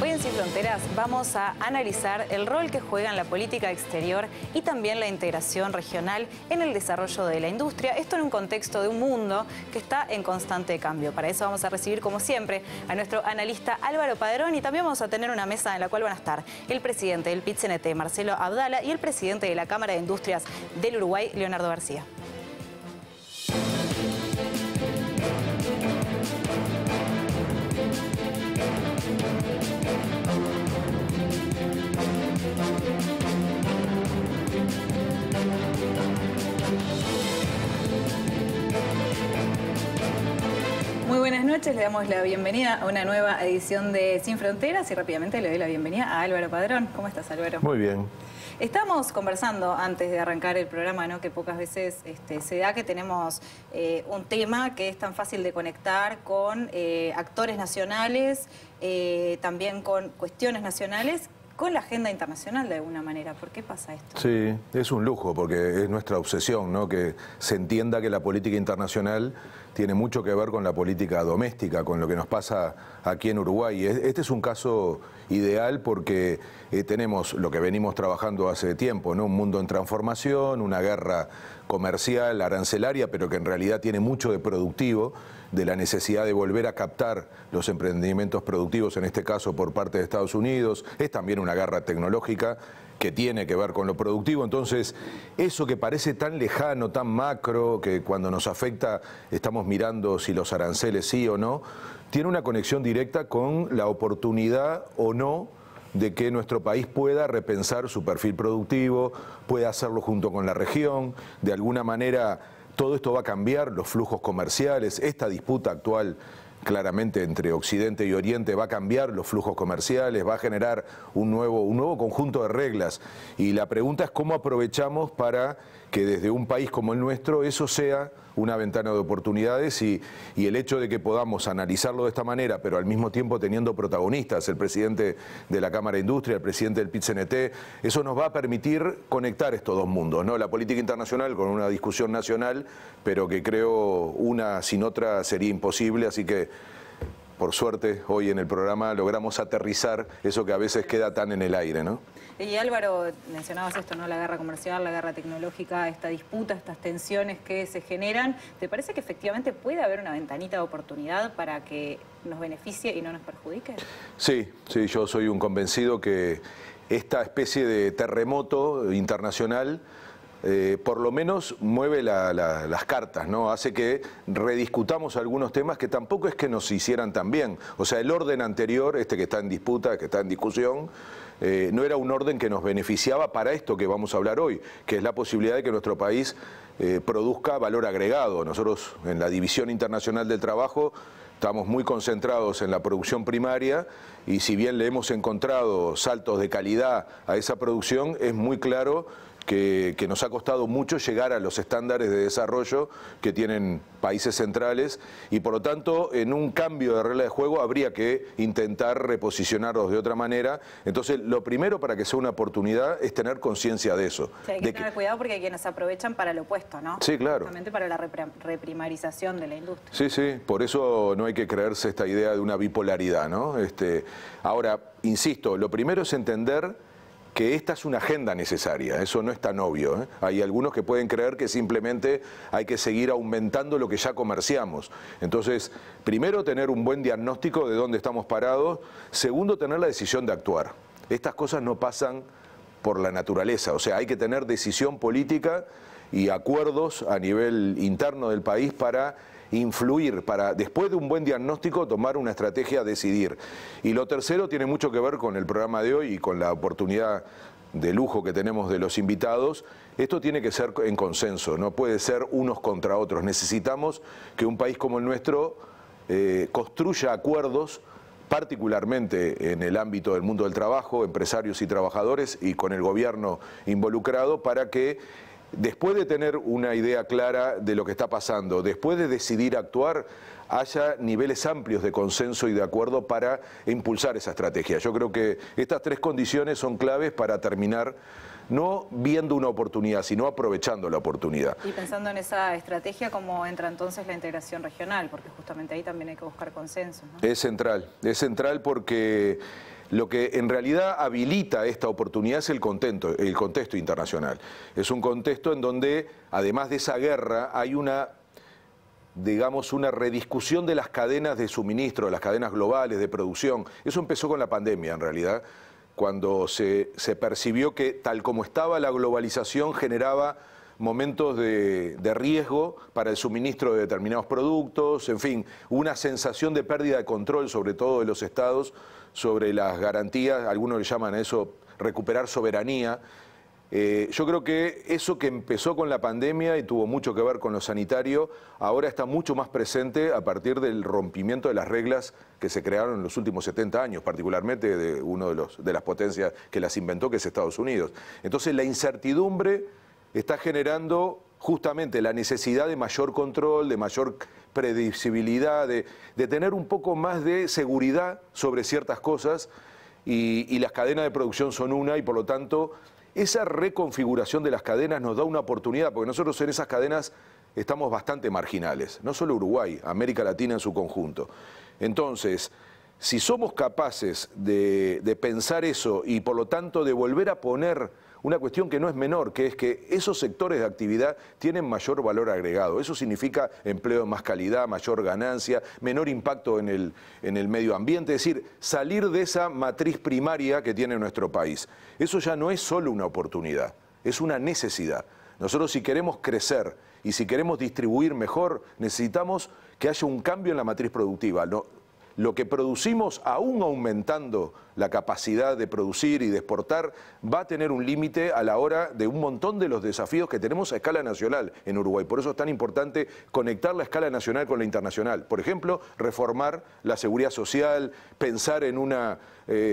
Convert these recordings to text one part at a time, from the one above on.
Hoy en Sin Fronteras vamos a analizar el rol que juega en la política exterior y también la integración regional en el desarrollo de la industria. Esto en un contexto de un mundo que está en constante cambio. Para eso vamos a recibir, como siempre, a nuestro analista Álvaro Padrón, y también vamos a tener una mesa en la cual van a estar el presidente del PIT-CNT, Marcelo Abdala, y el presidente de la Cámara de Industrias del Uruguay, Leonardo García. Muy buenas noches, le damos la bienvenida a una nueva edición de Sin Fronteras y rápidamente le doy la bienvenida a Álvaro Padrón. ¿Cómo estás, Álvaro? Muy bien. Estamos conversando antes de arrancar el programa, ¿no? Que pocas veces se da que tenemos un tema que es tan fácil de conectar con actores nacionales, también con cuestiones nacionales, con la agenda internacional de alguna manera. ¿Por qué pasa esto? Sí, es un lujo porque es nuestra obsesión, ¿no? Que se entienda que la política internacional tiene mucho que ver con la política doméstica, con lo que nos pasa aquí en Uruguay. Este es un caso ideal porque tenemos lo que venimos trabajando hace tiempo, ¿no? Un mundo en transformación, una guerra comercial, arancelaria, pero que en realidad tiene mucho de productivo, de la necesidad de volver a captar los emprendimientos productivos, en este caso por parte de Estados Unidos. Es también una guerra tecnológica que tiene que ver con lo productivo. Entonces, eso que parece tan lejano, tan macro, que cuando nos afecta estamos mirando si los aranceles sí o no, tiene una conexión directa con la oportunidad o no de que nuestro país pueda repensar su perfil productivo, pueda hacerlo junto con la región. De alguna manera, todo esto va a cambiar los flujos comerciales. Esta disputa actual claramente entre Occidente y Oriente va a cambiar los flujos comerciales, va a generar un nuevo conjunto de reglas. Y la pregunta es cómo aprovechamos para que desde un país como el nuestro eso sea una ventana de oportunidades y el hecho de que podamos analizarlo de esta manera, pero al mismo tiempo teniendo protagonistas, el presidente de la Cámara de Industria, el presidente del PIT-CNT, eso nos va a permitir conectar estos dos mundos, ¿no? La política internacional con una discusión nacional, pero que creo una sin otra sería imposible, así que por suerte hoy en el programa logramos aterrizar eso que a veces queda tan en el aire, ¿no? Y Álvaro, mencionabas esto, ¿no? La guerra comercial, la guerra tecnológica, esta disputa, estas tensiones que se generan. ¿Te parece que efectivamente puede haber una ventanita de oportunidad para que nos beneficie y no nos perjudique? Sí, yo soy un convencido que esta especie de terremoto internacional por lo menos mueve las cartas, ¿no? Hace que rediscutamos algunos temas que tampoco es que nos hicieran tan bien. O sea, el orden anterior, este que está en disputa, que está en discusión, no era un orden que nos beneficiaba para esto que vamos a hablar hoy, que es la posibilidad de que nuestro país produzca valor agregado. Nosotros en la División Internacional del Trabajo estamos muy concentrados en la producción primaria y si bien le hemos encontrado saltos de calidad a esa producción, es muy claro que nos ha costado mucho llegar a los estándares de desarrollo que tienen países centrales y por lo tanto en un cambio de regla de juego habría que intentar reposicionarlos de otra manera. Entonces lo primero para que sea una oportunidad es tener conciencia de eso. O sea, hay que tener cuidado porque hay quienes aprovechan para lo opuesto, ¿no? Sí, claro. Justamente para la reprimarización de la industria. Sí, por eso no hay que creerse esta idea de una bipolaridad, ¿no? Ahora, insisto, lo primero es entender que esta es una agenda necesaria, eso no es tan obvio, ¿eh? Hay algunos que pueden creer que simplemente hay que seguir aumentando lo que ya comerciamos. Entonces, primero tener un buen diagnóstico de dónde estamos parados, segundo tener la decisión de actuar. Estas cosas no pasan por la naturaleza, o sea, hay que tener decisión política y acuerdos a nivel interno del país para influir, para después de un buen diagnóstico tomar una estrategia, decidir. Y lo tercero tiene mucho que ver con el programa de hoy y con la oportunidad de lujo que tenemos de los invitados. Esto tiene que ser en consenso, no puede ser unos contra otros. Necesitamos que un país como el nuestro construya acuerdos, particularmente en el ámbito del mundo del trabajo, empresarios y trabajadores y con el gobierno involucrado, para que después de tener una idea clara de lo que está pasando, después de decidir actuar, haya niveles amplios de consenso y de acuerdo para impulsar esa estrategia. Yo creo que estas tres condiciones son claves para terminar no viendo una oportunidad, sino aprovechando la oportunidad. Y pensando en esa estrategia, ¿cómo entra entonces la integración regional? Porque justamente ahí también hay que buscar consensos, ¿no? Es central porque lo que en realidad habilita esta oportunidad es el contexto internacional. Es un contexto en donde, además de esa guerra, hay una rediscusión de las cadenas de suministro, de las cadenas globales de producción. Eso empezó con la pandemia, en realidad, cuando se percibió que tal como estaba la globalización generaba momentos de riesgo para el suministro de determinados productos, en fin, una sensación de pérdida de control, sobre todo de los estados, sobre las garantías, algunos le llaman a eso recuperar soberanía. Yo creo que eso que empezó con la pandemia y tuvo mucho que ver con lo sanitario, ahora está mucho más presente a partir del rompimiento de las reglas que se crearon en los últimos 70 años, particularmente de uno de las potencias que las inventó, que es Estados Unidos. Entonces la incertidumbre está generando justamente la necesidad de mayor control, de mayor predecibilidad, de tener un poco más de seguridad sobre ciertas cosas y las cadenas de producción son una y por lo tanto esa reconfiguración de las cadenas nos da una oportunidad, porque nosotros en esas cadenas estamos bastante marginales, no solo Uruguay, América Latina en su conjunto. Entonces, si somos capaces de pensar eso y por lo tanto de volver a poner una cuestión que no es menor, que es que esos sectores de actividad tienen mayor valor agregado. Eso significa empleo de más calidad, mayor ganancia, menor impacto en el medio ambiente, es decir, salir de esa matriz primaria que tiene nuestro país. Eso ya no es solo una oportunidad, es una necesidad. Nosotros si queremos crecer y si queremos distribuir mejor, necesitamos que haya un cambio en la matriz productiva. Lo que producimos, aún aumentando la capacidad de producir y de exportar, va a tener un límite a la hora de un montón de los desafíos que tenemos a escala nacional en Uruguay. Por eso es tan importante conectar la escala nacional con la internacional. Por ejemplo, reformar la seguridad social, pensar en una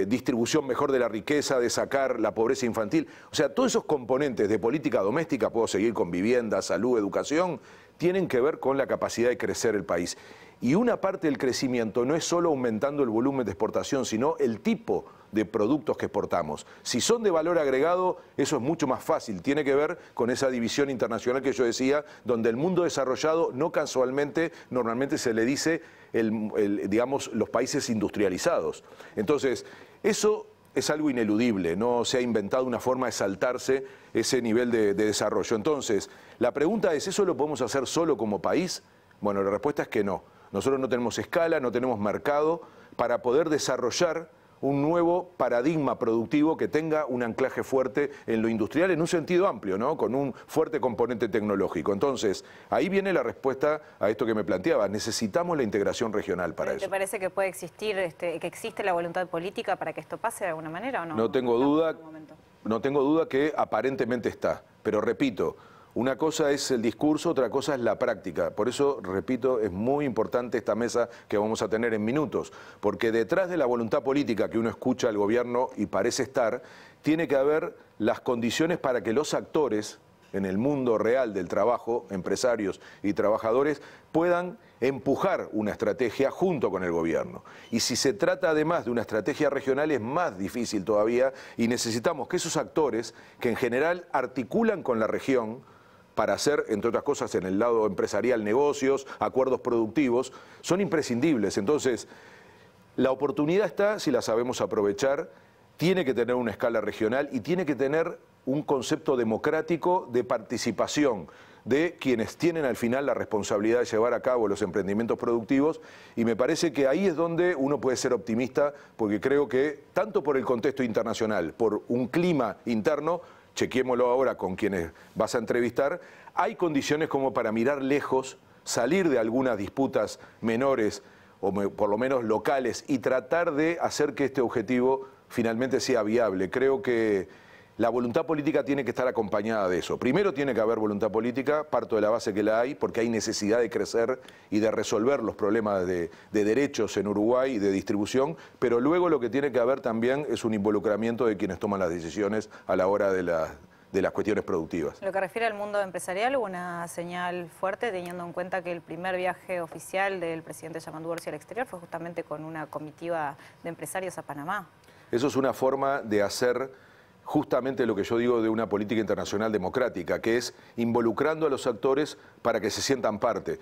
distribución mejor de la riqueza, de sacar la pobreza infantil. O sea, todos esos componentes de política doméstica, puedo seguir con vivienda, salud, educación, tienen que ver con la capacidad de crecer el país. Y una parte del crecimiento no es solo aumentando el volumen de exportación, sino el tipo de productos que exportamos. Si son de valor agregado, eso es mucho más fácil. Tiene que ver con esa división internacional que yo decía, donde el mundo desarrollado, no casualmente, normalmente se le dice, digamos, los países industrializados. Entonces, eso es algo ineludible, no se ha inventado una forma de saltarse ese nivel de desarrollo. Entonces, la pregunta es, ¿eso lo podemos hacer solo como país? Bueno, la respuesta es que no. Nosotros no tenemos escala, no tenemos mercado para poder desarrollar un nuevo paradigma productivo que tenga un anclaje fuerte en lo industrial en un sentido amplio, ¿no? Con un fuerte componente tecnológico. Entonces, ahí viene la respuesta a esto que me planteaba. Necesitamos la integración regional para eso. ¿Te parece que puede existir, que existe la voluntad política para que esto pase de alguna manera o no? No tengo duda que aparentemente está, pero repito, una cosa es el discurso, otra cosa es la práctica. Por eso, repito, es muy importante esta mesa que vamos a tener en minutos, porque detrás de la voluntad política que uno escucha al gobierno y parece estar, tiene que haber las condiciones para que los actores en el mundo real del trabajo, empresarios y trabajadores, puedan empujar una estrategia junto con el gobierno. Y si se trata además de una estrategia regional es más difícil todavía y necesitamos que esos actores, que en general articulan con la región, para hacer, entre otras cosas, en el lado empresarial, negocios, acuerdos productivos, son imprescindibles. Entonces, la oportunidad está, si la sabemos aprovechar, tiene que tener una escala regional y tiene que tener un concepto democrático de participación de quienes tienen al final la responsabilidad de llevar a cabo los emprendimientos productivos, y me parece que ahí es donde uno puede ser optimista, porque creo que, tanto por el contexto internacional, por un clima interno, chequémoslo ahora con quienes vas a entrevistar, hay condiciones como para mirar lejos, salir de algunas disputas menores o por lo menos locales y tratar de hacer que este objetivo finalmente sea viable. Creo que la voluntad política tiene que estar acompañada de eso. Primero tiene que haber voluntad política, parto de la base que la hay, porque hay necesidad de crecer y de resolver los problemas de derechos en Uruguay y de distribución, pero luego lo que tiene que haber también es un involucramiento de quienes toman las decisiones a la hora de las cuestiones productivas. Lo que refiere al mundo empresarial, hubo una señal fuerte teniendo en cuenta que el primer viaje oficial del presidente Yamandu Orsi al exterior fue justamente con una comitiva de empresarios a Panamá. Eso es una forma de hacer justamente lo que yo digo de una política internacional democrática, que es involucrando a los actores para que se sientan parte.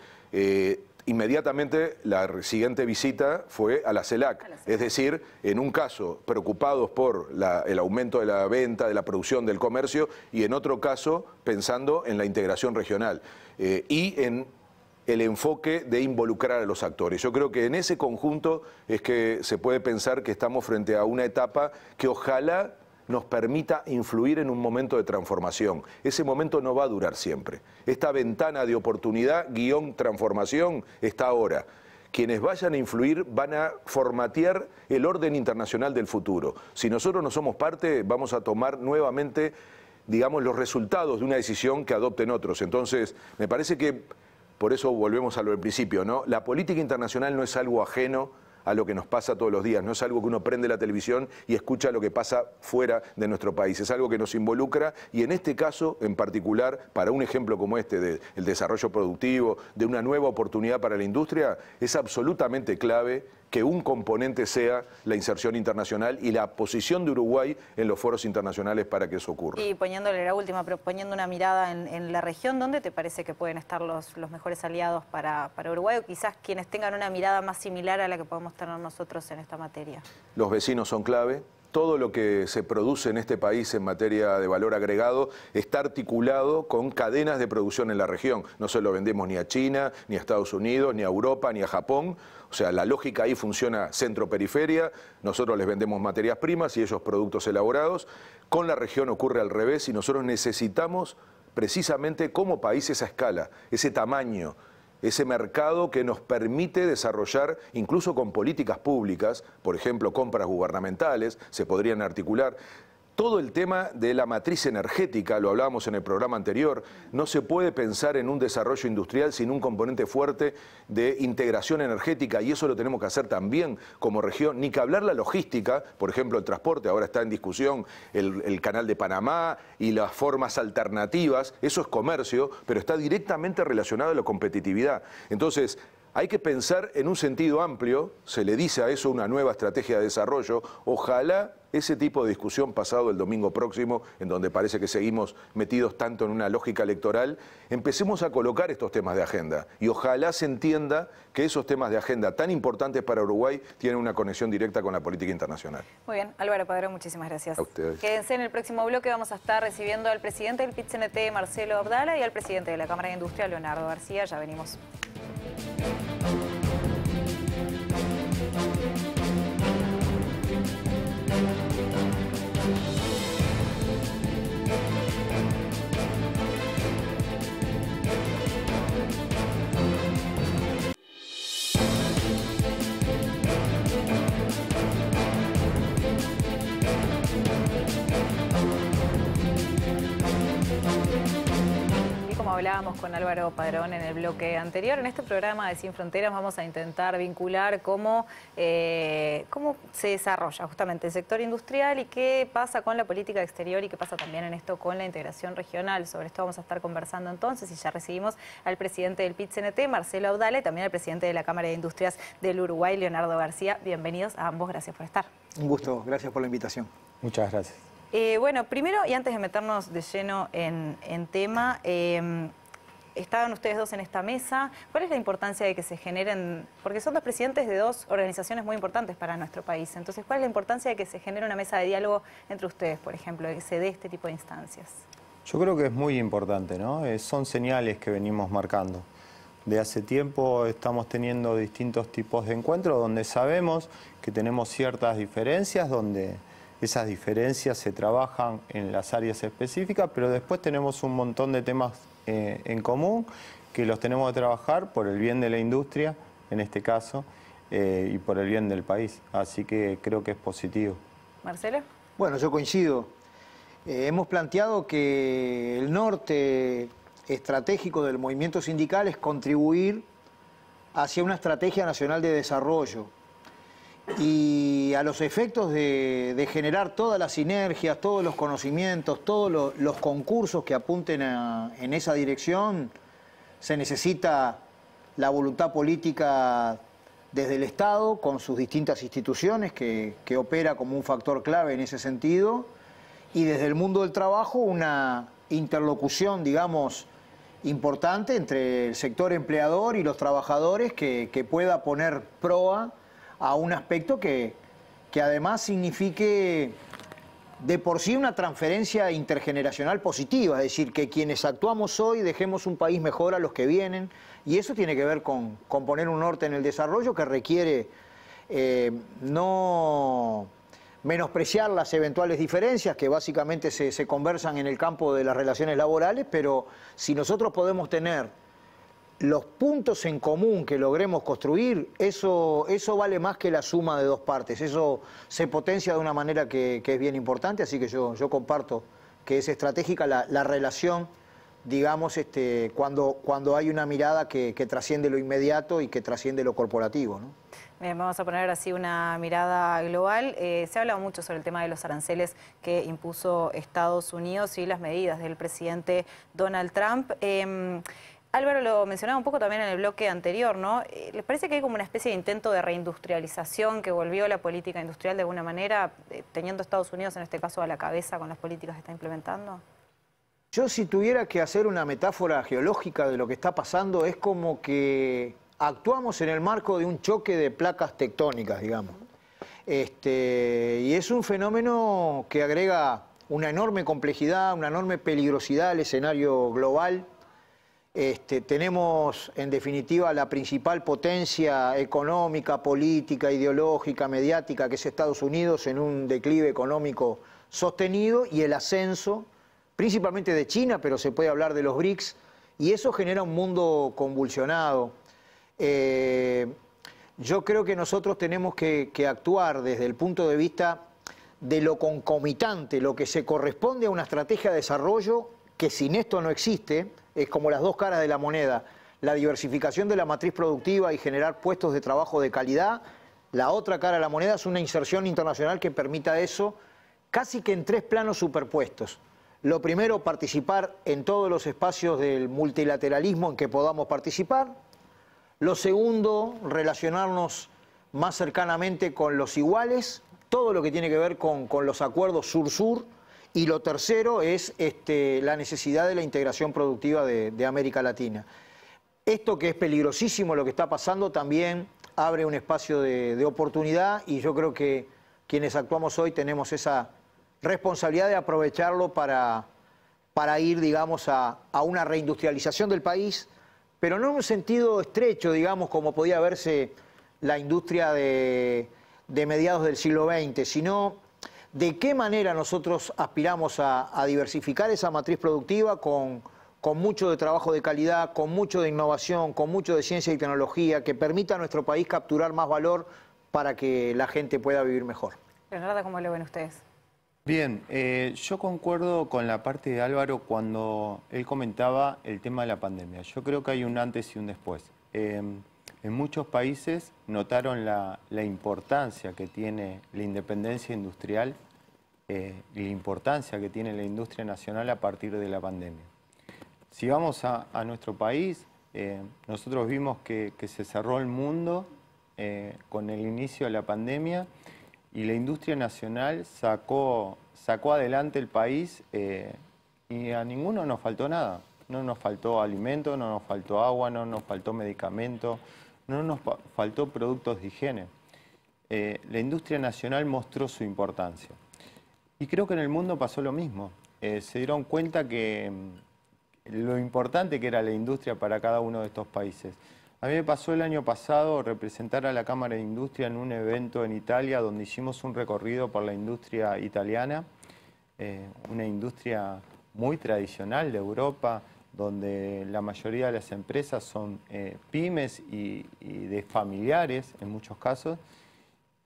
Inmediatamente la siguiente visita fue a la CELAC, es decir, en un caso preocupados por el aumento de la venta, de la producción, del comercio, y en otro caso pensando en la integración regional y en el enfoque de involucrar a los actores. Yo creo que en ese conjunto es que se puede pensar que estamos frente a una etapa que ojalá nos permita influir en un momento de transformación. Ese momento no va a durar siempre. Esta ventana de oportunidad, transformación, está ahora. Quienes vayan a influir van a formatear el orden internacional del futuro. Si nosotros no somos parte, vamos a tomar nuevamente, digamos, los resultados de una decisión que adopten otros. Entonces, me parece que, por eso volvemos a lo del principio, ¿no? La política internacional no es algo ajeno a lo que nos pasa todos los días, no es algo que uno prende la televisión y escucha lo que pasa fuera de nuestro país, es algo que nos involucra y en este caso en particular, para un ejemplo como este del desarrollo productivo, de una nueva oportunidad para la industria, es absolutamente clave que un componente sea la inserción internacional y la posición de Uruguay en los foros internacionales para que eso ocurra. Y poniéndole la última, pero poniendo una mirada en la región, ¿dónde te parece que pueden estar los mejores aliados para Uruguay o quizás quienes tengan una mirada más similar a la que podemos tener nosotros en esta materia? Los vecinos son clave. Todo lo que se produce en este país en materia de valor agregado está articulado con cadenas de producción en la región. No se lo vendemos ni a China, ni a Estados Unidos, ni a Europa, ni a Japón. O sea, la lógica ahí funciona centro-periferia. Nosotros les vendemos materias primas y ellos productos elaborados. Con la región ocurre al revés y nosotros necesitamos precisamente como país esa escala, ese tamaño, ese mercado que nos permite desarrollar, incluso con políticas públicas, por ejemplo, compras gubernamentales, se podrían articular. Todo el tema de la matriz energética, lo hablábamos en el programa anterior, no se puede pensar en un desarrollo industrial sin un componente fuerte de integración energética y eso lo tenemos que hacer también como región, ni que hablar la logística, por ejemplo el transporte, ahora está en discusión el canal de Panamá y las formas alternativas, eso es comercio, pero está directamente relacionado a la competitividad. Entonces, hay que pensar en un sentido amplio, se le dice a eso una nueva estrategia de desarrollo, ojalá ese tipo de discusión pasado el domingo próximo, en donde parece que seguimos metidos tanto en una lógica electoral, empecemos a colocar estos temas de agenda y ojalá se entienda que esos temas de agenda tan importantes para Uruguay tienen una conexión directa con la política internacional. Muy bien, Álvaro Padrón, muchísimas gracias. A ustedes. Quédense en el próximo bloque, vamos a estar recibiendo al presidente del PIT-CNT, Marcelo Abdala, y al presidente de la Cámara de Industria, Leonardo García. Ya venimos. Hablábamos con Álvaro Padrón en el bloque anterior. En este programa de Sin Fronteras vamos a intentar vincular cómo se desarrolla justamente el sector industrial y qué pasa con la política exterior y qué pasa también en esto con la integración regional. Sobre esto vamos a estar conversando entonces y ya recibimos al presidente del PIT-CNT, Marcelo Abdala, y también al presidente de la Cámara de Industrias del Uruguay, Leonardo García. Bienvenidos a ambos, gracias por estar. Un gusto, gracias por la invitación. Muchas gracias. Bueno, primero y antes de meternos de lleno en tema, estaban ustedes dos en esta mesa. ¿Cuál es la importancia de que se generen, porque son dos presidentes de dos organizaciones muy importantes para nuestro país, entonces cuál es la importancia de que se genere una mesa de diálogo entre ustedes, por ejemplo, de que se dé este tipo de instancias? Yo creo que es muy importante, ¿no? Son señales que venimos marcando. De hace tiempo estamos teniendo distintos tipos de encuentros donde sabemos que tenemos ciertas diferencias, donde esas diferencias se trabajan en las áreas específicas, pero después tenemos un montón de temas en común que los tenemos que trabajar por el bien de la industria, en este caso, y por el bien del país. Así que creo que es positivo. ¿Marcelo? Bueno, yo coincido. Hemos planteado que el norte estratégico del movimiento sindical es contribuir hacia una estrategia nacional de desarrollo. Y a los efectos de generar todas las sinergias, todos los conocimientos, todos los concursos que apunten en esa dirección, se necesita la voluntad política desde el Estado, con sus distintas instituciones, que opera como un factor clave en ese sentido, y desde el mundo del trabajo una interlocución, digamos, importante entre el sector empleador y los trabajadores que pueda poner proa a un aspecto que además signifique de por sí una transferencia intergeneracional positiva, es decir, que quienes actuamos hoy dejemos un país mejor a los que vienen, y eso tiene que ver con poner un norte en el desarrollo que requiere no menospreciar las eventuales diferencias que básicamente se conversan en el campo de las relaciones laborales, pero si nosotros podemos tener los puntos en común que logremos construir, eso vale más que la suma de dos partes, eso se potencia de una manera que es bien importante, así que yo comparto que es estratégica la relación, digamos, cuando hay una mirada que trasciende lo inmediato y que trasciende lo corporativo, ¿no? Bien, vamos a poner así una mirada global. Se ha hablado mucho sobre el tema de los aranceles que impuso Estados Unidos y las medidas del presidente Donald Trump. Álvaro lo mencionaba un poco también en el bloque anterior, ¿no? ¿Les parece que hay como una especie de intento de reindustrialización que volvió la política industrial de alguna manera, teniendo a Estados Unidos en este caso a la cabeza con las políticas que está implementando? Yo si tuviera que hacer una metáfora geológica de lo que está pasando, es como que actuamos en el marco de un choque de placas tectónicas, digamos. Y es un fenómeno que agrega una enorme complejidad, una enorme peligrosidad al escenario global. Tenemos, en definitiva, la principal potencia económica, política, ideológica, mediática, que es Estados Unidos, en un declive económico sostenido, y el ascenso, principalmente de China, pero se puede hablar de los BRICS, y eso genera un mundo convulsionado. Yo creo que nosotros tenemos que actuar desde el punto de vista de lo concomitante, lo que se corresponde a una estrategia de desarrollo que sin esto no existe. Es como las dos caras de la moneda, la diversificación de la matriz productiva y generar puestos de trabajo de calidad. La otra cara de la moneda es una inserción internacional que permita eso, casi que en tres planos superpuestos. Lo primero, participar en todos los espacios del multilateralismo en que podamos participar. Lo segundo, relacionarnos más cercanamente con los iguales, todo lo que tiene que ver con los acuerdos sur-sur. Y lo tercero es la necesidad de la integración productiva de América Latina. Esto que es peligrosísimo, lo que está pasando, también abre un espacio de oportunidad, y yo creo que quienes actuamos hoy tenemos esa responsabilidad de aprovecharlo para ir, digamos, a una reindustrialización del país, pero no en un sentido estrecho, digamos, como podía verse la industria de mediados del siglo XX, sino de qué manera nosotros aspiramos a diversificar esa matriz productiva con mucho de trabajo de calidad, con mucho de innovación, con mucho de ciencia y tecnología, que permita a nuestro país capturar más valor para que la gente pueda vivir mejor. Leonardo, ¿cómo lo ven ustedes? Bien, yo concuerdo con la parte de Álvaro cuando él comentaba el tema de la pandemia. Yo creo que hay un antes y un después. En muchos países notaron la importancia que tiene la independencia industrial y la importancia que tiene la industria nacional a partir de la pandemia. Si vamos a nuestro país, nosotros vimos que se cerró el mundo con el inicio de la pandemia, y la industria nacional sacó adelante el país, y a ninguno nos faltó nada. No nos faltó alimento, no nos faltó agua, no nos faltó medicamento, no nos faltó productos de higiene. La industria nacional mostró su importancia. Y creo que en el mundo pasó lo mismo. Se dieron cuenta que lo importante que era la industria para cada uno de estos países. A mí me pasó el año pasado representar a la Cámara de Industria en un evento en Italia donde hicimos un recorrido por la industria italiana, una industria muy tradicional de Europa, donde la mayoría de las empresas son pymes y de familiares en muchos casos,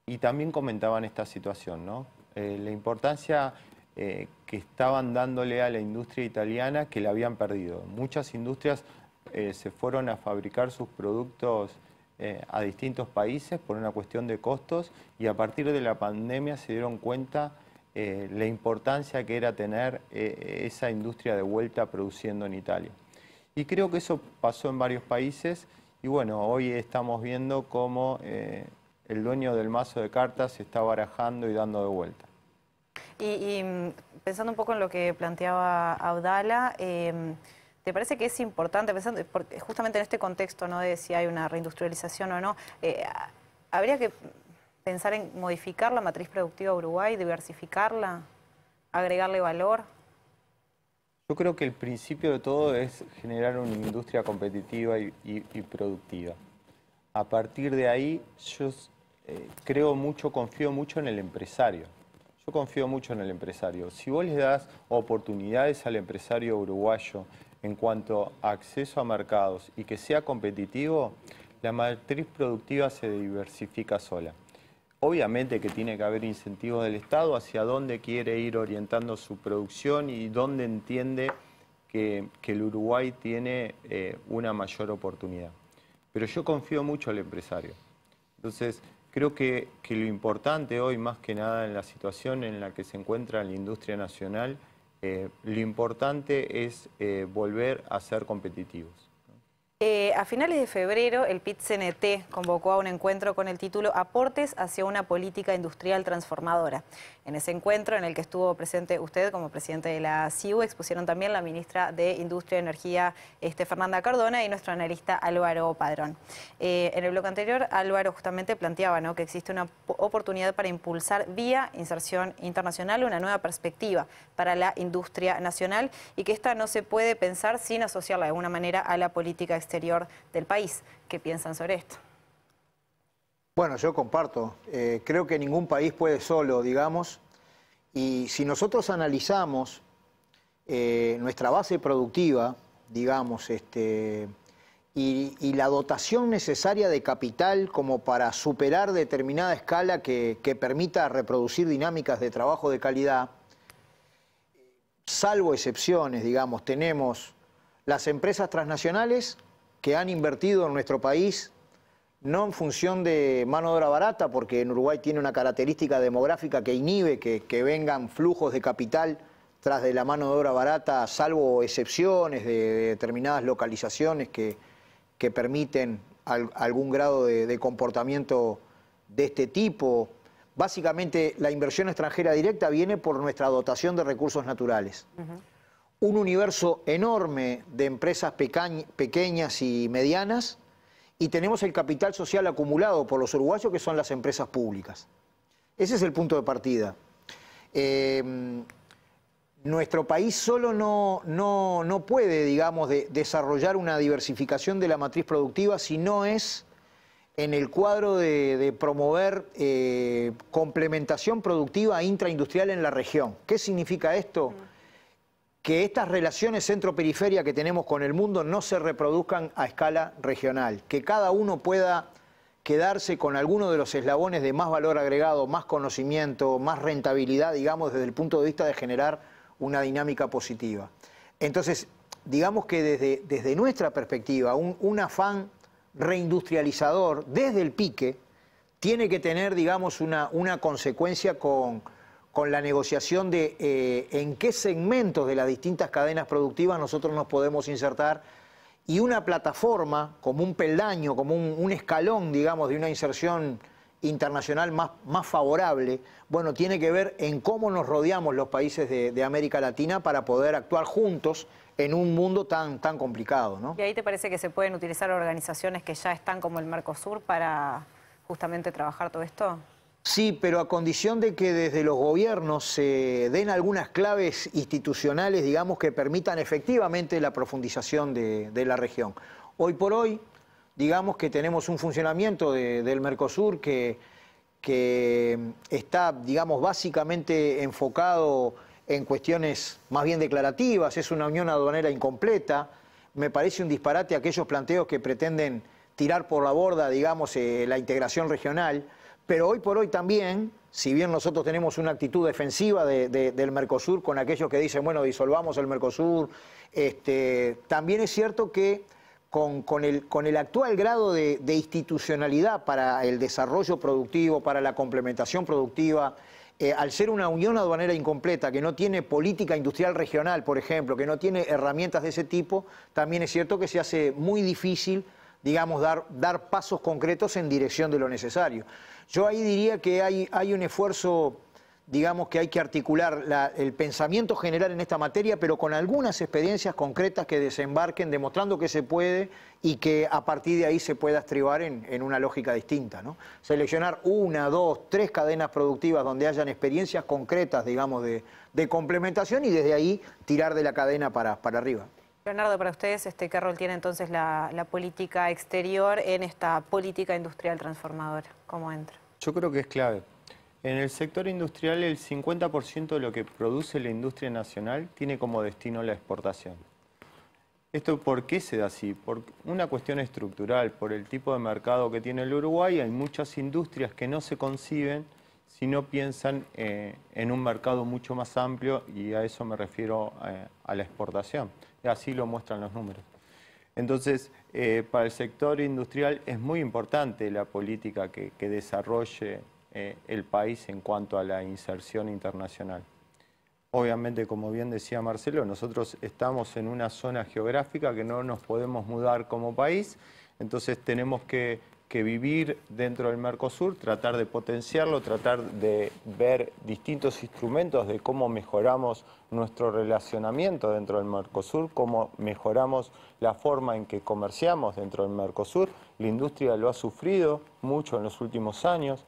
y también comentaban esta situación, ¿no? La importancia que estaban dándole a la industria italiana, que la habían perdido. Muchas industrias se fueron a fabricar sus productos a distintos países por una cuestión de costos, y a partir de la pandemia se dieron cuenta la importancia que era tener esa industria de vuelta produciendo en Italia. Y creo que eso pasó en varios países, y bueno, hoy estamos viendo cómo el dueño del mazo de cartas se está barajando y dando de vuelta. Y pensando un poco en lo que planteaba Abdala, ¿te parece que es importante, pensando, porque justamente en este contexto, ¿no?, de si hay una reindustrialización o no, habría que pensar en modificar la matriz productiva de Uruguay, diversificarla, agregarle valor? Yo creo que el principio de todo es generar una industria competitiva y productiva. A partir de ahí, yo confío mucho en el empresario. Yo confío mucho en el empresario. Si vos le das oportunidades al empresario uruguayo en cuanto a acceso a mercados y que sea competitivo, la matriz productiva se diversifica sola. Obviamente que tiene que haber incentivos del Estado hacia dónde quiere ir orientando su producción y dónde entiende que el Uruguay tiene una mayor oportunidad. Pero yo confío mucho en el empresario. Entonces, creo que lo importante hoy, más que nada en la situación en la que se encuentra la industria nacional, lo importante es volver a ser competitivos. A finales de febrero, el PIT-CNT convocó a un encuentro con el título Aportes hacia una política industrial transformadora. En ese encuentro, en el que estuvo presente usted como presidente de la CIU, expusieron también la ministra de Industria y Energía, Fernanda Cardona, y nuestro analista Álvaro Padrón. En el bloque anterior, Álvaro justamente planteaba, ¿no?, que existe una oportunidad para impulsar vía inserción internacional una nueva perspectiva para la industria nacional y que esta no se puede pensar sin asociarla de alguna manera a la política exterior del país. ¿Qué piensan sobre esto? Bueno, yo comparto. Creo que ningún país puede solo, digamos, y si nosotros analizamos nuestra base productiva, digamos, y la dotación necesaria de capital como para superar determinada escala que permita reproducir dinámicas de trabajo de calidad, salvo excepciones, digamos, tenemos las empresas transnacionales que han invertido en nuestro país, no en función de mano de obra barata, porque en Uruguay tiene una característica demográfica que inhibe que vengan flujos de capital tras de la mano de obra barata, salvo excepciones de determinadas localizaciones que permiten algún grado de comportamiento de este tipo. Básicamente, la inversión extranjera directa viene por nuestra dotación de recursos naturales. Un universo enorme de empresas pequeñas y medianas, y tenemos el capital social acumulado por los uruguayos, que son las empresas públicas. Ese es el punto de partida. Nuestro país solo no puede, digamos, desarrollar una diversificación de la matriz productiva si no es en el cuadro de promover complementación productiva intraindustrial en la región. ¿Qué significa esto? Que estas relaciones centro-periferia que tenemos con el mundo no se reproduzcan a escala regional, que cada uno pueda quedarse con alguno de los eslabones de más valor agregado, más conocimiento, más rentabilidad, digamos, desde el punto de vista de generar una dinámica positiva. Entonces, digamos que desde nuestra perspectiva, un afán reindustrializador desde el pique tiene que tener, digamos, una consecuencia con la negociación de en qué segmentos de las distintas cadenas productivas nosotros nos podemos insertar, y una plataforma como un peldaño, como un escalón, digamos, de una inserción internacional más favorable, bueno, tiene que ver en cómo nos rodeamos los países de América Latina para poder actuar juntos en un mundo tan complicado, ¿no? ¿Y ahí te parece que se pueden utilizar organizaciones que ya están como el Mercosur para justamente trabajar todo esto? Sí, pero a condición de que desde los gobiernos se den algunas claves institucionales, digamos, que permitan efectivamente la profundización de la región. Hoy por hoy, digamos que tenemos un funcionamiento del Mercosur que está, digamos, básicamente enfocado en cuestiones más bien declarativas, es una unión aduanera incompleta. Me parece un disparate aquellos planteos que pretenden tirar por la borda, digamos, la integración regional. Pero hoy por hoy también, si bien nosotros tenemos una actitud defensiva del Mercosur con aquellos que dicen, bueno, disolvamos el Mercosur, también es cierto que con el actual grado de institucionalidad para el desarrollo productivo, para la complementación productiva, al ser una unión aduanera incompleta, que no tiene política industrial regional, por ejemplo, que no tiene herramientas de ese tipo, también es cierto que se hace muy difícil, digamos, dar pasos concretos en dirección de lo necesario. Yo ahí diría que hay un esfuerzo digamos que hay que articular el pensamiento general en esta materia, pero con algunas experiencias concretas que desembarquen, demostrando que se puede y que a partir de ahí se pueda estribar en una lógica distinta, ¿no? Seleccionar 1, 2, 3 cadenas productivas donde hayan experiencias concretas, digamos, de complementación y desde ahí tirar de la cadena para arriba. Leonardo, para ustedes, ¿qué rol tiene entonces la política exterior en esta política industrial transformadora? ¿Cómo entra? Yo creo que es clave. En el sector industrial, el 50% de lo que produce la industria nacional tiene como destino la exportación. ¿Esto por qué se da así? Por una cuestión estructural, por el tipo de mercado que tiene el Uruguay. Hay muchas industrias que no se conciben si no piensan en un mercado mucho más amplio, y a eso me refiero a la exportación. Así lo muestran los números. Entonces, para el sector industrial es muy importante la política que desarrolle el país en cuanto a la inserción internacional. Obviamente, como bien decía Marcelo, nosotros estamos en una zona geográfica que no nos podemos mudar como país, entonces tenemos que vivir dentro del Mercosur, tratar de potenciarlo, tratar de ver distintos instrumentos de cómo mejoramos nuestro relacionamiento dentro del Mercosur, cómo mejoramos la forma en que comerciamos dentro del Mercosur. La industria lo ha sufrido mucho en los últimos años,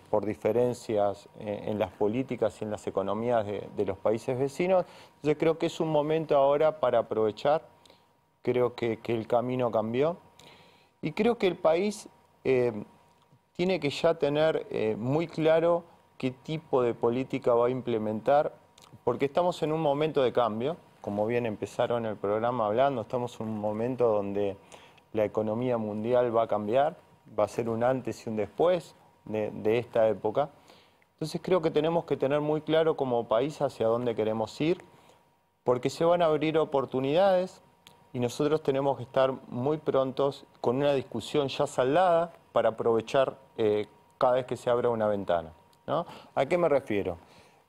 por diferencias en las políticas y en las economías de los países vecinos. Entonces creo que es un momento ahora para aprovechar, creo que el camino cambió y creo que el país tiene que ya tener muy claro qué tipo de política va a implementar, porque estamos en un momento de cambio, como bien empezaron el programa hablando, estamos en un momento donde la economía mundial va a cambiar, va a ser un antes y un después de esta época. Entonces creo que tenemos que tener muy claro como país hacia dónde queremos ir, porque se van a abrir oportunidades y nosotros tenemos que estar muy prontos con una discusión ya saldada para aprovechar cada vez que se abra una ventana, ¿no? ¿A qué me refiero?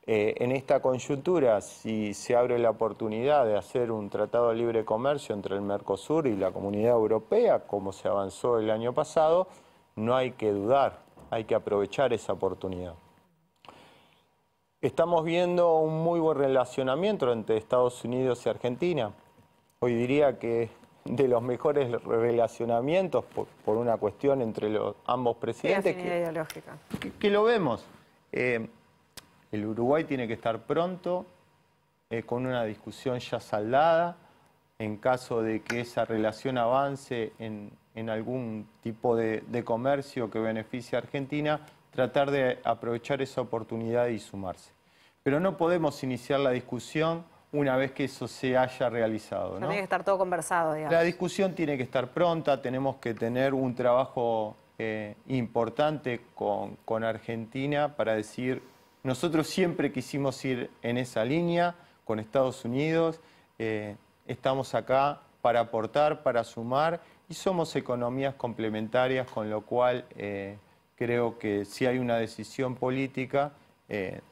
En esta coyuntura, si se abre la oportunidad de hacer un tratado de libre comercio entre el Mercosur y la Comunidad Europea, como se avanzó el año pasado, no hay que dudar. Hay que aprovechar esa oportunidad. Estamos viendo un muy buen relacionamiento entre Estados Unidos y Argentina. Hoy diría que de los mejores relacionamientos por una cuestión entre ambos presidentes. Que lo vemos. El Uruguay tiene que estar pronto, con una discusión ya saldada, en caso de que esa relación avance en algún tipo de comercio que beneficie a Argentina, tratar de aprovechar esa oportunidad y sumarse. Pero no podemos iniciar la discusión una vez que eso se haya realizado, ¿no? Tiene que estar todo conversado, digamos. La discusión tiene que estar pronta, tenemos que tener un trabajo importante con Argentina para decir, nosotros siempre quisimos ir en esa línea con Estados Unidos, estamos acá para aportar, para sumar, y somos economías complementarias, con lo cual creo que si hay una decisión política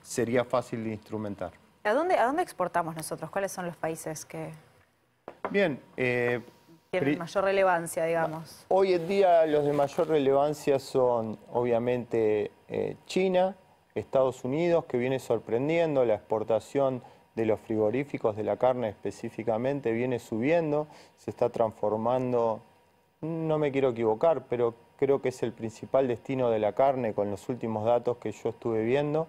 sería fácil de instrumentar. ¿A dónde exportamos nosotros? ¿Cuáles son los países que bien, tienen mayor relevancia, digamos? Hoy en día los de mayor relevancia son obviamente China, Estados Unidos, que viene sorprendiendo, la exportación de los frigoríficos, de la carne específicamente, viene subiendo, se está transformando, no me quiero equivocar, pero creo que es el principal destino de la carne con los últimos datos que yo estuve viendo.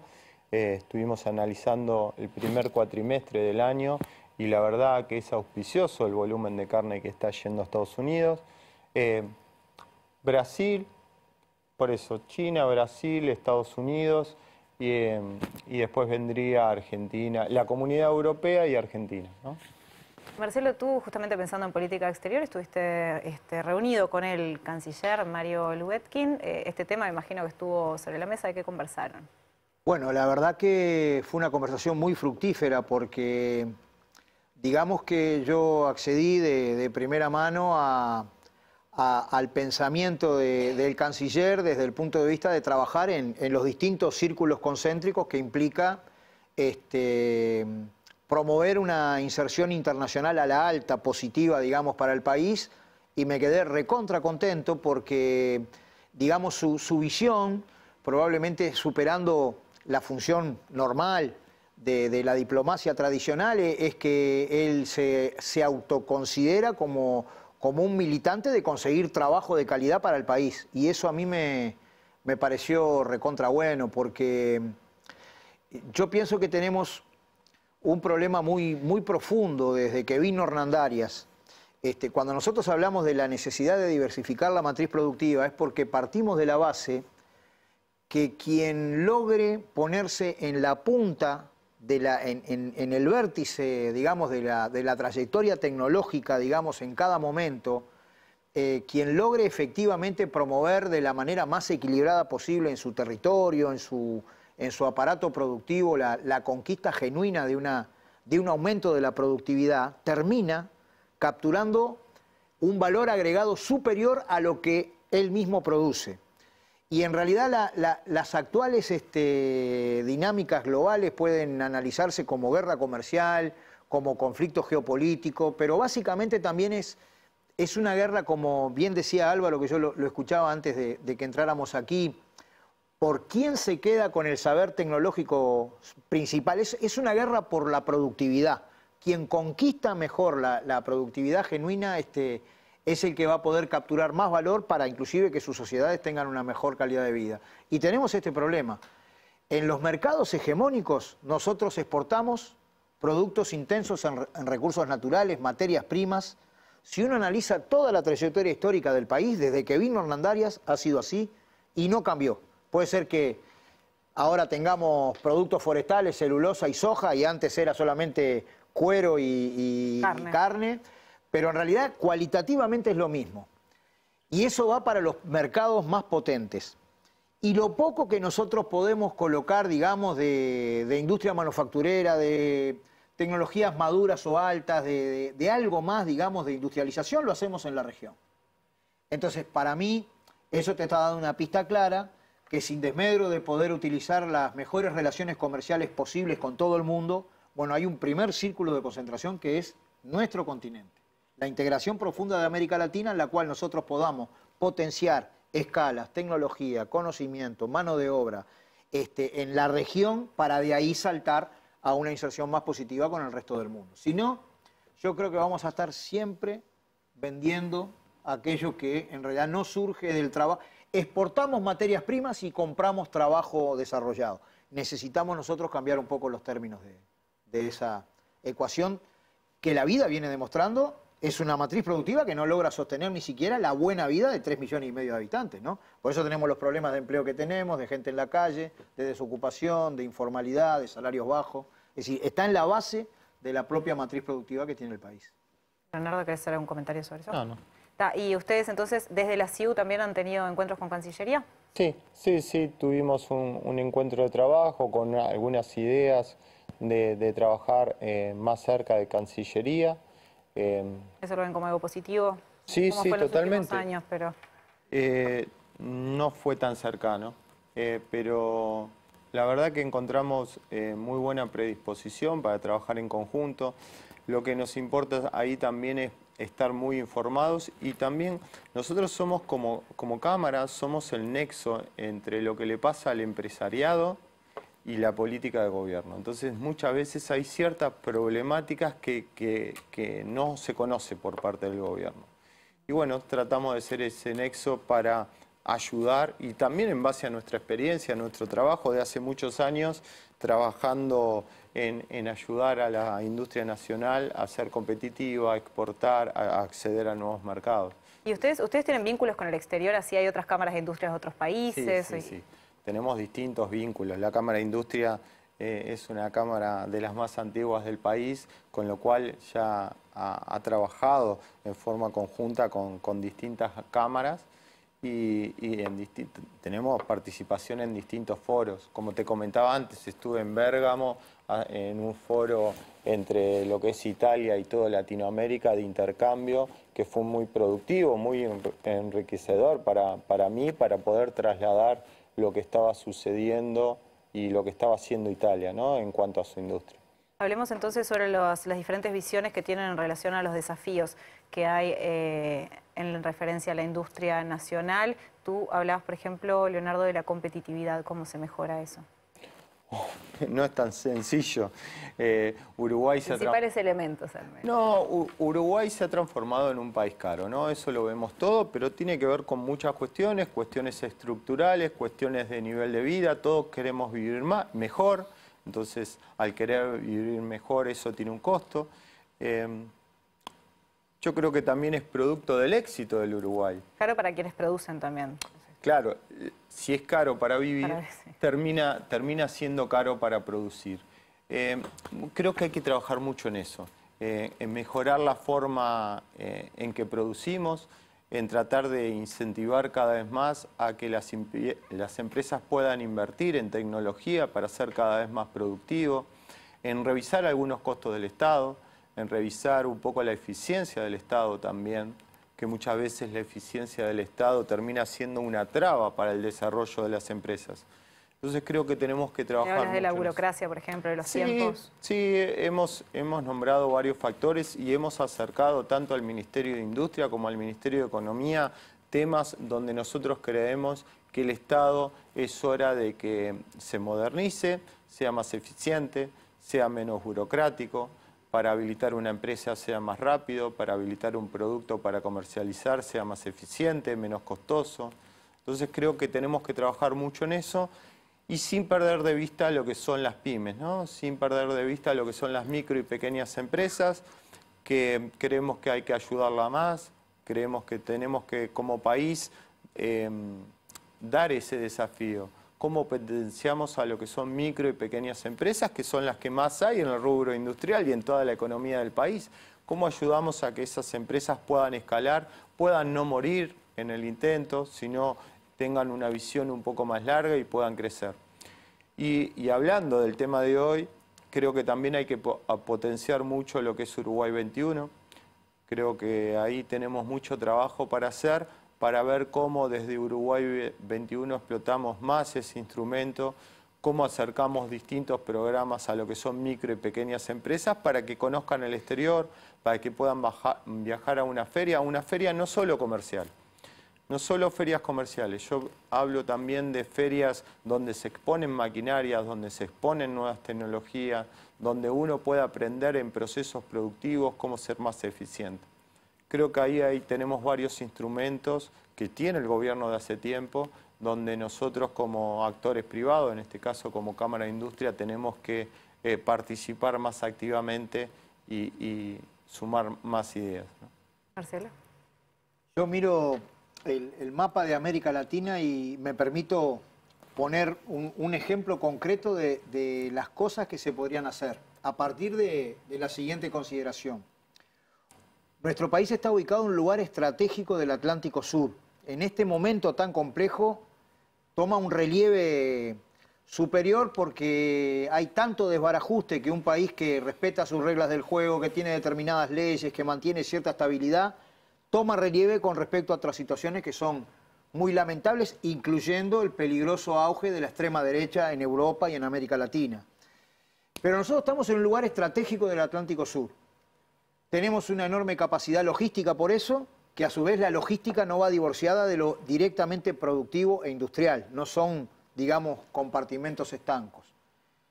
Estuvimos analizando el primer cuatrimestre del año y la verdad que es auspicioso el volumen de carne que está yendo a Estados Unidos. Brasil, por eso China, Brasil, Estados Unidos y después vendría Argentina, la Comunidad Europea y Argentina, ¿no? Marcelo, tú justamente pensando en política exterior estuviste reunido con el canciller Mario Lubetkin. Este tema me imagino que estuvo sobre la mesa. ¿De qué conversaron? Bueno, la verdad que fue una conversación muy fructífera porque digamos que yo accedí de primera mano al pensamiento del canciller desde el punto de vista de trabajar en los distintos círculos concéntricos que implica promover una inserción internacional a la alta, positiva, digamos, para el país, y me quedé recontra contento porque, digamos, su visión, probablemente superando la función normal de la diplomacia tradicional es que él se autoconsidera como un militante de conseguir trabajo de calidad para el país. Y eso a mí me pareció recontra bueno, porque yo pienso que tenemos un problema muy profundo desde que vino Hernán Darias. Cuando nosotros hablamos de la necesidad de diversificar la matriz productiva es porque partimos de la base que quien logre ponerse en la punta, en el vértice, digamos, de la trayectoria tecnológica, digamos, en cada momento, quien logre efectivamente promover de la manera más equilibrada posible en su territorio, en su aparato productivo, la conquista genuina de un aumento de la productividad, termina capturando un valor agregado superior a lo que él mismo produce. Y en realidad las actuales dinámicas globales pueden analizarse como guerra comercial, como conflicto geopolítico, pero básicamente también es una guerra, como bien decía Álvaro, que yo lo escuchaba antes de que entráramos aquí, por quién se queda con el saber tecnológico principal. Es una guerra por la productividad. Quien conquista mejor la productividad genuina es el que va a poder capturar más valor para inclusive que sus sociedades tengan una mejor calidad de vida. Y tenemos este problema. En los mercados hegemónicos nosotros exportamos productos intensos en recursos naturales, materias primas. Si uno analiza toda la trayectoria histórica del país, desde que vino Hernán Darias ha sido así y no cambió. Puede ser que ahora tengamos productos forestales, celulosa y soja, y antes era solamente cuero y carne, pero en realidad cualitativamente es lo mismo. Y eso va para los mercados más potentes. Y lo poco que nosotros podemos colocar, digamos, de industria manufacturera, de tecnologías maduras o altas, de algo más, digamos, de industrialización, lo hacemos en la región. Entonces, para mí, eso te está dando una pista clara, que sin desmedro de poder utilizar las mejores relaciones comerciales posibles con todo el mundo, bueno, hay un primer círculo de concentración que es nuestro continente. La integración profunda de América Latina, en la cual nosotros podamos potenciar escalas, tecnología, conocimiento, mano de obra en la región, para de ahí saltar a una inserción más positiva con el resto del mundo. Si no, yo creo que vamos a estar siempre vendiendo aquello que en realidad no surge del trabajo. Exportamos materias primas y compramos trabajo desarrollado. Necesitamos nosotros cambiar un poco los términos de esa ecuación que la vida viene demostrando. Es una matriz productiva que no logra sostener ni siquiera la buena vida de 3,5 millones de habitantes, ¿no? Por eso tenemos los problemas de empleo que tenemos, de gente en la calle, de desocupación, de informalidad, de salarios bajos. Es decir, está en la base de la propia matriz productiva que tiene el país. Leonardo, ¿querés hacer algún comentario sobre eso? No. ¿Y ustedes entonces desde la CIU también han tenido encuentros con Cancillería? Sí, tuvimos un encuentro de trabajo con algunas ideas de trabajar más cerca de Cancillería. ¿Eso lo ven como algo positivo? Sí, ¿Cómo fue en los totalmente. últimos años, pero... No fue tan cercano, pero la verdad que encontramos muy buena predisposición para trabajar en conjunto. Lo que nos importa ahí también es estar muy informados, y también nosotros somos como Cámara, somos el nexo entre lo que le pasa al empresariado y la política de gobierno. Entonces muchas veces hay ciertas problemáticas que no se conoce por parte del gobierno. Y bueno, tratamos de ser ese nexo para ayudar, y también en base a nuestra experiencia, a nuestro trabajo de hace muchos años, trabajando en ayudar a la industria nacional a ser competitiva, a exportar, a acceder a nuevos mercados. ¿Y ustedes tienen vínculos con el exterior? ¿Así hay otras cámaras de industria de otros países? Sí. Tenemos distintos vínculos. La Cámara de Industria es una cámara de las más antiguas del país, con lo cual ya ha trabajado en forma conjunta con distintas cámaras, y tenemos participación en distintos foros. Como te comentaba antes, estuve en Bérgamo en un foro entre lo que es Italia y toda Latinoamérica de intercambio, que fue muy productivo, muy enriquecedor para mí, para poder trasladar lo que estaba sucediendo y lo que estaba haciendo Italia, ¿no?, en cuanto a su industria. Hablemos entonces sobre las diferentes visiones que tienen en relación a los desafíos que hay en referencia a la industria nacional. Tú hablabas, por ejemplo, Leonardo, de la competitividad. ¿Cómo se mejora eso? No es tan sencillo. Uruguay Principales elementos al menos. No, Uruguay se ha transformado en un país caro, ¿no? Eso lo vemos todo, pero tiene que ver con muchas cuestiones estructurales, cuestiones de nivel de vida. Todos queremos vivir mejor, entonces al querer vivir mejor eso tiene un costo. Yo creo que también es producto del éxito del Uruguay. Caro para quienes producen también. Claro, si es caro para vivir, termina siendo caro para producir. Creo que hay que trabajar mucho en eso, en mejorar la forma en que producimos, en tratar de incentivar cada vez más a que las empresas puedan invertir en tecnología para ser cada vez más productivo, en revisar algunos costos del Estado, en revisar un poco la eficiencia del Estado también, que muchas veces la eficiencia del Estado termina siendo una traba para el desarrollo de las empresas. Entonces creo que tenemos que trabajar. ¿Hablas de la burocracia, por ejemplo, de los tiempos? Sí, hemos nombrado varios factores y hemos acercado tanto al Ministerio de Industria como al Ministerio de Economía temas donde nosotros creemos que el Estado es hora de que se modernice, sea más eficiente, sea menos burocrático, para habilitar una empresa sea más rápido, para habilitar un producto para comercializar sea más eficiente, menos costoso. Entonces creo que tenemos que trabajar mucho en eso y sin perder de vista lo que son las pymes, ¿no? Sin perder de vista lo que son las micro y pequeñas empresas, que creemos que hay que ayudarla más, creemos que tenemos que como país dar ese desafío. Cómo potenciamos a lo que son micro y pequeñas empresas, que son las que más hay en el rubro industrial y en toda la economía del país. Cómo ayudamos a que esas empresas puedan escalar, puedan no morir en el intento, sino tengan una visión un poco más larga y puedan crecer. Y hablando del tema de hoy, creo que también hay que potenciar mucho lo que es Uruguay 21. Creo que ahí tenemos mucho trabajo para hacer, para ver cómo desde Uruguay 21 explotamos más ese instrumento, cómo acercamos distintos programas a lo que son micro y pequeñas empresas para que conozcan el exterior, para que puedan viajar a una feria no solo comercial, no solo ferias comerciales. Yo hablo también de ferias donde se exponen maquinarias, donde se exponen nuevas tecnologías, donde uno puede aprender en procesos productivos cómo ser más eficiente. Creo que ahí tenemos varios instrumentos que tiene el gobierno de hace tiempo, donde nosotros como actores privados, en este caso como Cámara de Industria, tenemos que participar más activamente y sumar más ideas, ¿no? Marcelo. Yo miro el mapa de América Latina y me permito poner un ejemplo concreto de las cosas que se podrían hacer a partir de la siguiente consideración. Nuestro país está ubicado en un lugar estratégico del Atlántico Sur. En este momento tan complejo toma un relieve superior porque hay tanto desbarajuste que un país que respeta sus reglas del juego, que tiene determinadas leyes, que mantiene cierta estabilidad, toma relieve con respecto a otras situaciones que son muy lamentables, incluyendo el peligroso auge de la extrema derecha en Europa y en América Latina. Pero nosotros estamos en un lugar estratégico del Atlántico Sur. Tenemos una enorme capacidad logística por eso, que a su vez la logística no va divorciada de lo directamente productivo e industrial. No son, digamos, compartimentos estancos.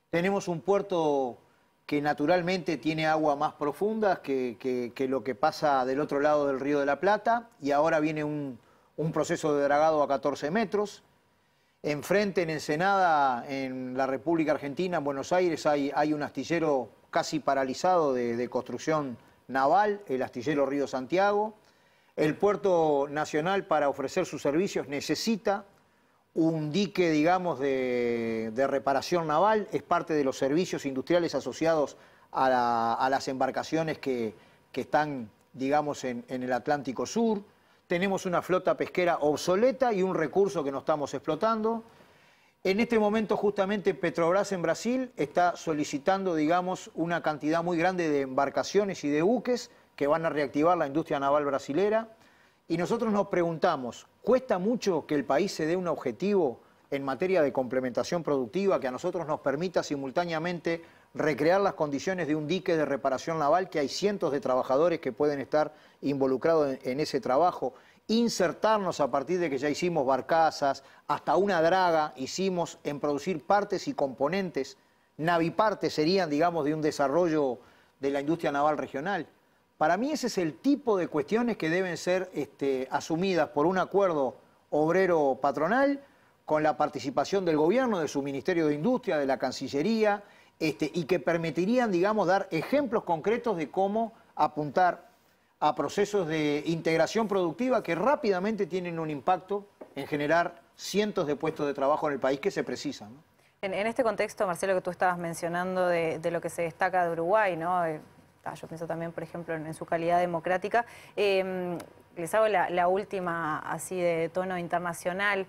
Tenemos un puerto que naturalmente tiene agua más profunda que lo que pasa del otro lado del Río de la Plata, y ahora viene un proceso de dragado a 14 metros. Enfrente, en Ensenada, en la República Argentina, en Buenos Aires, hay un astillero casi paralizado de construcción naval, el astillero Río Santiago. El puerto nacional, para ofrecer sus servicios, necesita un dique, digamos, de reparación naval. Es parte de los servicios industriales asociados a las embarcaciones que están, digamos, en el Atlántico Sur. Tenemos una flota pesquera obsoleta y un recurso que no estamos explotando. En este momento, justamente, Petrobras en Brasil está solicitando, digamos, una cantidad muy grande de embarcaciones y de buques que van a reactivar la industria naval brasilera. Y nosotros nos preguntamos, ¿cuesta mucho que el país se dé un objetivo en materia de complementación productiva que a nosotros nos permita simultáneamente recrear las condiciones de un dique de reparación naval, que hay cientos de trabajadores que pueden estar involucrados en ese trabajo, insertarnos a partir de que ya hicimos barcazas, hasta una draga hicimos en producir partes y componentes, navipartes serían, digamos, de un desarrollo de la industria naval regional. Para mí ese es el tipo de cuestiones que deben ser asumidas por un acuerdo obrero-patronal, con la participación del gobierno, de su Ministerio de Industria, de la Cancillería, y que permitirían, digamos, dar ejemplos concretos de cómo apuntar a procesos de integración productiva que rápidamente tienen un impacto en generar cientos de puestos de trabajo en el país que se precisan, ¿no? En este contexto, Marcelo, que tú estabas mencionando de lo que se destaca de Uruguay, ¿no? Yo pienso también, por ejemplo, en su calidad democrática. Les hago la última así de tono internacional.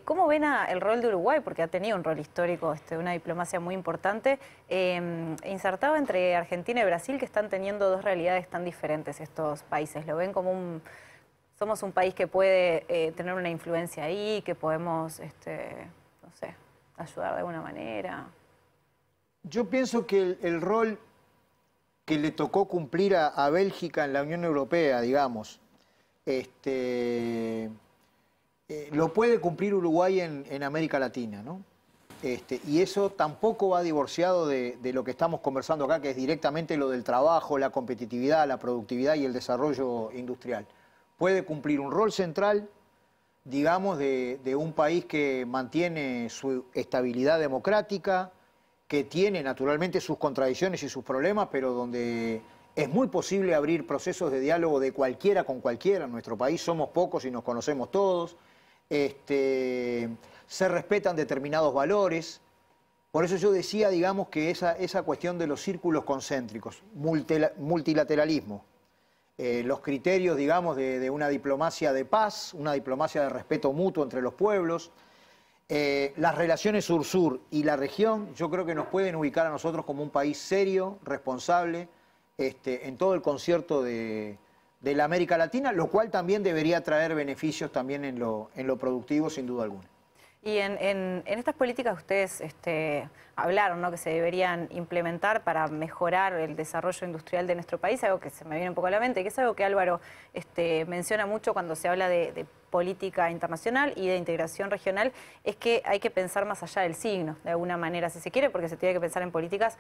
¿Cómo ven el rol de Uruguay? Porque ha tenido un rol histórico, una diplomacia muy importante, insertado entre Argentina y Brasil, que están teniendo dos realidades tan diferentes estos países. ¿Lo ven como somos un país que puede tener una influencia ahí, que podemos, no sé, ayudar de alguna manera? Yo pienso que el rol que le tocó cumplir a Bélgica en la Unión Europea, digamos, lo puede cumplir Uruguay en América Latina, ¿no? Y eso tampoco va divorciado de lo que estamos conversando acá, que es directamente lo del trabajo, la competitividad, la productividad y el desarrollo industrial. Puede cumplir un rol central, digamos, de un país que mantiene su estabilidad democrática, que tiene naturalmente sus contradicciones y sus problemas, pero donde es muy posible abrir procesos de diálogo de cualquiera con cualquiera. En nuestro país somos pocos y nos conocemos todos. Se respetan determinados valores. Por eso yo decía, digamos, que esa cuestión de los círculos concéntricos, multilateralismo, los criterios, digamos, de una diplomacia de paz, una diplomacia de respeto mutuo entre los pueblos, las relaciones sur-sur y la región, yo creo que nos pueden ubicar a nosotros como un país serio, responsable, en todo el concierto de la América Latina, lo cual también debería traer beneficios también en lo productivo, sin duda alguna. Y en estas políticas ustedes hablaron, ¿no?, que se deberían implementar para mejorar el desarrollo industrial de nuestro país, algo que se me viene un poco a la mente, que es algo que Álvaro menciona mucho cuando se habla de política internacional y de integración regional, es que hay que pensar más allá del signo, de alguna manera, si se quiere, porque se tiene que pensar en políticas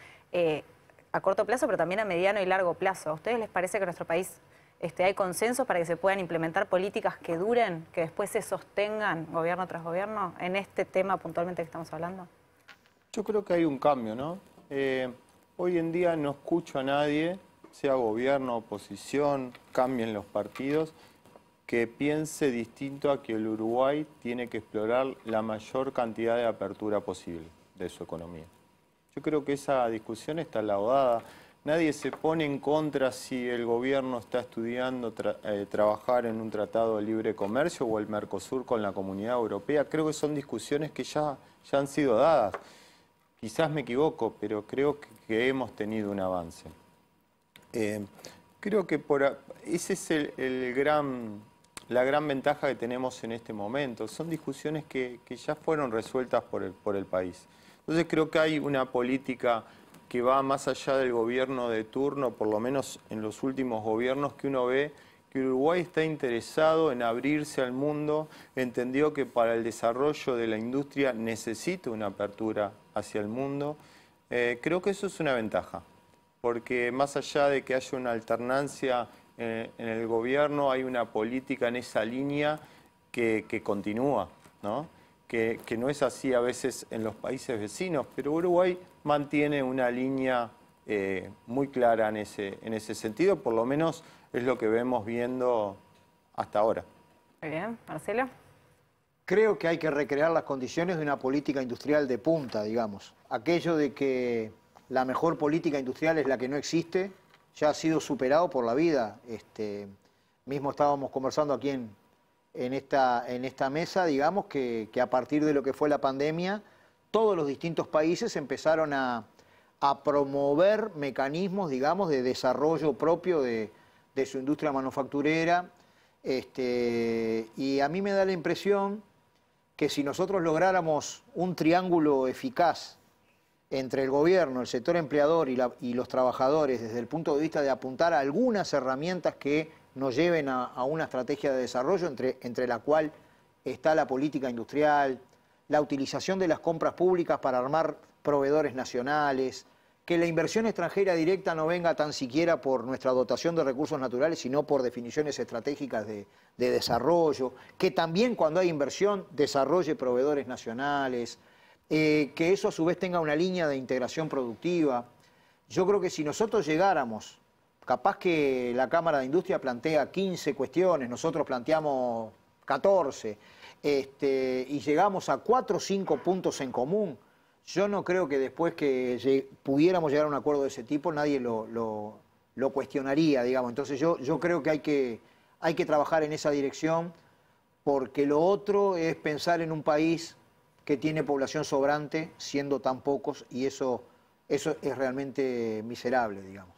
a corto plazo, pero también a mediano y largo plazo. ¿A ustedes les parece que en nuestro país hay consenso para que se puedan implementar políticas que duren, que después se sostengan gobierno tras gobierno, en este tema puntualmente que estamos hablando? Yo creo que hay un cambio, ¿no? Hoy en día no escucho a nadie, sea gobierno, oposición, cambien los partidos, que piense distinto a que el Uruguay tiene que explorar la mayor cantidad de apertura posible de su economía. Yo creo que esa discusión está laudada. Nadie se pone en contra si el gobierno está estudiando trabajar en un tratado de libre comercio o el Mercosur con la Comunidad Europea. Creo que son discusiones que ya han sido dadas. Quizás me equivoco, pero creo que hemos tenido un avance. Creo que esa es la gran ventaja que tenemos en este momento. Son discusiones que ya fueron resueltas por el país. Entonces creo que hay una política que va más allá del gobierno de turno, por lo menos en los últimos gobiernos, que uno ve que Uruguay está interesado en abrirse al mundo, entendió que para el desarrollo de la industria necesita una apertura hacia el mundo. Creo que eso es una ventaja, porque más allá de que haya una alternancia en el gobierno, hay una política en esa línea que continúa, ¿no? Que no es así a veces en los países vecinos, pero Uruguay mantiene una línea muy clara en ese sentido, por lo menos es lo que vemos viendo hasta ahora. Muy bien, Marcelo. Creo que hay que recrear las condiciones de una política industrial de punta, digamos. Aquello de que la mejor política industrial es la que no existe, ya ha sido superado por la vida. Mismo estábamos conversando aquí en esta mesa, digamos, que a partir de lo que fue la pandemia, todos los distintos países empezaron a promover mecanismos, digamos, de desarrollo propio de su industria manufacturera. Y a mí me da la impresión que si nosotros lográramos un triángulo eficaz entre el gobierno, el sector empleador y los trabajadores desde el punto de vista de apuntar a algunas herramientas que nos lleven a una estrategia de desarrollo entre la cual está la política industrial, la utilización de las compras públicas para armar proveedores nacionales, que la inversión extranjera directa no venga tan siquiera por nuestra dotación de recursos naturales, sino por definiciones estratégicas de desarrollo, que también cuando hay inversión desarrolle proveedores nacionales, que eso a su vez tenga una línea de integración productiva. Yo creo que si nosotros llegáramos, capaz que la Cámara de Industria plantea 15 cuestiones, nosotros planteamos 14, y llegamos a 4 o 5 puntos en común, yo no creo que después que pudiéramos llegar a un acuerdo de ese tipo nadie lo cuestionaría, digamos. Entonces yo creo que hay que trabajar en esa dirección, porque lo otro es pensar en un país que tiene población sobrante, siendo tan pocos, y eso es realmente miserable, digamos.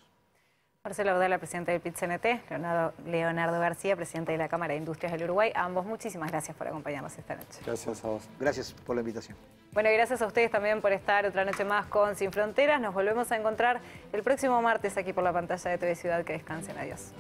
Marcelo Abdala, presidente del PIT-CNT, Leonardo García, presidente de la Cámara de Industrias del Uruguay. A ambos, muchísimas gracias por acompañarnos esta noche. Gracias a vos. Gracias por la invitación. Bueno, y gracias a ustedes también por estar otra noche más con Sin Fronteras. Nos volvemos a encontrar el próximo martes aquí por la pantalla de TV Ciudad. Que descansen. Adiós.